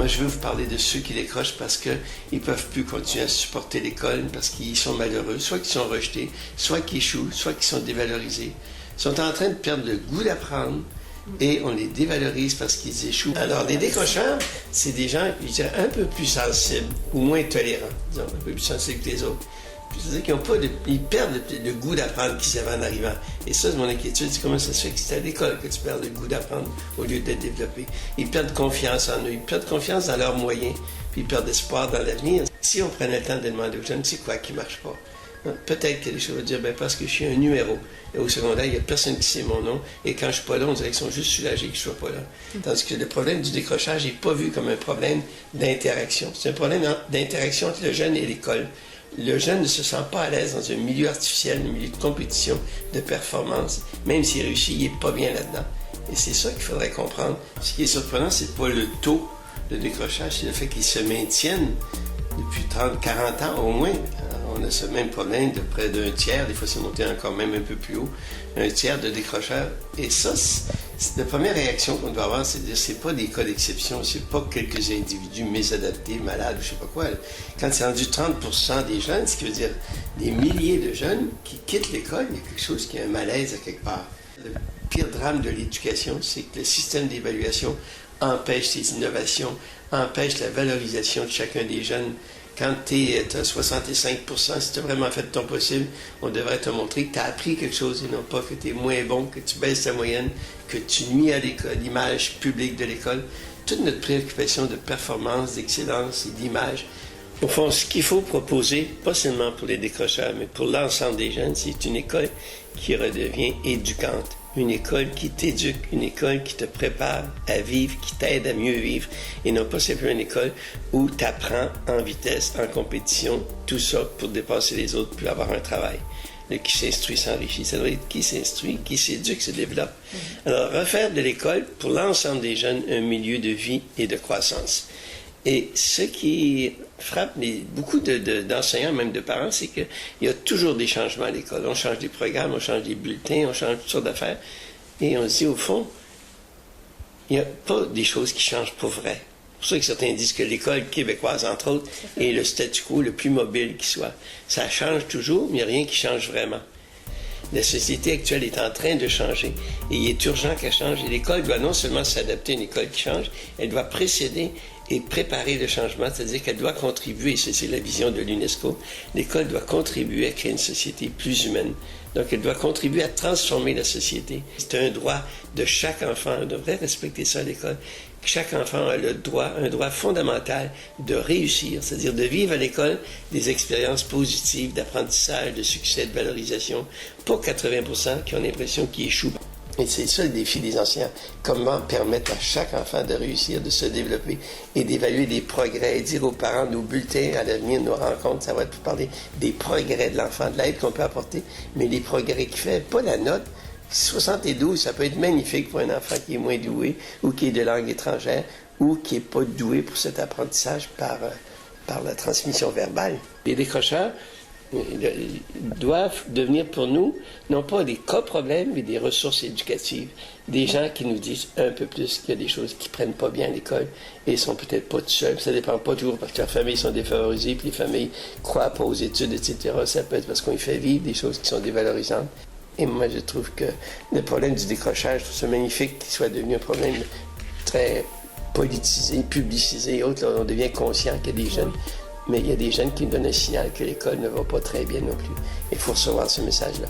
je veux vous parler de ceux qui décrochent parce qu'ils ne peuvent plus continuer à supporter l'école, parce qu'ils sont malheureux, soit qu'ils sont rejetés, soit qu'ils échouent, soit qu'ils sont dévalorisés. Ils sont en train de perdre le goût d'apprendre et on les dévalorise parce qu'ils échouent. Alors, les décrocheurs, c'est des gens, je dirais, un peu plus sensibles ou moins tolérants, disons, un peu plus sensibles que les autres. C'est-à-dire qu'ils ont pas ils perdent le goût d'apprendre qu'ils avaient en arrivant. Et ça, c'est mon inquiétude. C'est comment ça se fait que c'est à l'école que tu perds le goût d'apprendre au lieu d'être développé. Ils perdent confiance en eux, ils perdent confiance dans leurs moyens, puis ils perdent espoir dans l'avenir. Si on prenait le temps de demander aux jeunes, c'est quoi qui ne marche pas? Peut-être que les choses vont dire, parce que je suis un numéro. Et au secondaire, il n'y a personne qui sait mon nom. Et quand je ne suis pas là, on dirait qu'ils sont juste soulagés que je ne sois pas là. Tandis que le problème du décrochage n'est pas vu comme un problème d'interaction. C'est un problème d'interaction entre le jeune et l'école. Le jeune ne se sent pas à l'aise dans un milieu artificiel, un milieu de compétition, de performance. Même s'il réussit, il n'est pas bien là-dedans. Et c'est ça qu'il faudrait comprendre. Ce qui est surprenant, c'est pas le taux de décrochage, c'est le fait qu'ils se maintiennent depuis 30, 40 ans au moins. On a ce même problème de près d'un tiers, des fois c'est monté encore même un peu plus haut, un tiers de décrocheurs. Et ça, c'est la première réaction qu'on doit avoir, c'est de dire c'est pas des cas d'exception, c'est pas quelques individus mésadaptés, malades ou je sais pas quoi. Quand c'est rendu 30% des jeunes, ce qui veut dire des milliers de jeunes qui quittent l'école, il y a quelque chose qui a un malaise à quelque part. Le pire drame de l'éducation, c'est que le système d'évaluation empêche ces innovations, empêche la valorisation de chacun des jeunes. Quand tu as 65%, si tu as vraiment fait ton possible, on devrait te montrer que tu as appris quelque chose et non pas que tu es moins bon, que tu baisses ta moyenne, que tu nuis à l'image publique de l'école. Toute notre préoccupation de performance, d'excellence et d'image. Au fond, ce qu'il faut proposer, pas seulement pour les décrocheurs, mais pour l'ensemble des jeunes, c'est une école qui redevient éducante. Une école qui t'éduque, une école qui te prépare à vivre, qui t'aide à mieux vivre, et non pas simplement une école où tu apprends en vitesse, en compétition, tout ça pour dépasser les autres, puis avoir un travail. Le qui s'instruit s'enrichit. Ça doit être qui s'instruit, qui s'éduque, se développe. Alors, refaire de l'école, pour l'ensemble des jeunes, un milieu de vie et de croissance. Et ce qui frappe beaucoup d'enseignants, même de parents, c'est qu'il y a toujours des changements à l'école. On change des programmes, on change des bulletins, on change toutes sortes d'affaires. Et on se dit, au fond, il n'y a pas des choses qui changent pour vrai. C'est pour ça que certains disent que l'école québécoise, entre autres, est le statu quo le plus mobile qui soit. Ça change toujours, mais il n'y a rien qui change vraiment. La société actuelle est en train de changer et il est urgent qu'elle change. Et l'école doit non seulement s'adapter à une école qui change, elle doit précéder et préparer le changement, c'est-à-dire qu'elle doit contribuer, c'est la vision de l'UNESCO, l'école doit contribuer à créer une société plus humaine. Donc elle doit contribuer à transformer la société. C'est un droit de chaque enfant, on devrait respecter ça à l'école. Chaque enfant a le droit, un droit fondamental de réussir, c'est-à-dire de vivre à l'école des expériences positives d'apprentissage, de succès, de valorisation. Pas 80% qui ont l'impression qu'ils échouent. Et c'est ça le défi des enseignants. Comment permettre à chaque enfant de réussir, de se développer et d'évaluer des progrès et dire aux parents, nos bulletins à l'avenir, nos rencontres, ça va être pour parler des progrès de l'enfant, de l'aide qu'on peut apporter, mais les progrès qu'il fait, pas la note. 72, ça peut être magnifique pour un enfant qui est moins doué ou qui est de langue étrangère ou qui n'est pas doué pour cet apprentissage par la transmission verbale. Les décrocheurs doivent devenir pour nous, non pas des cas problèmes, mais des ressources éducatives. Des gens qui nous disent un peu plus qu'il y a des choses qui ne prennent pas bien à l'école et sont peut-être pas tout seuls. Ça ne dépend pas toujours parce que leurs familles sont défavorisées, puis les familles croient pas aux études, etc. Ça peut être parce qu'on y fait vivre des choses qui sont dévalorisantes. Et moi, je trouve que le problème du décrochage, je trouve ça magnifique qu'il soit devenu un problème très politisé, publicisé et autres. Là, on devient conscient qu'il y a des jeunes. Mais il y a des jeunes qui nous donnent un signal que l'école ne va pas très bien non plus. Il faut recevoir ce message-là.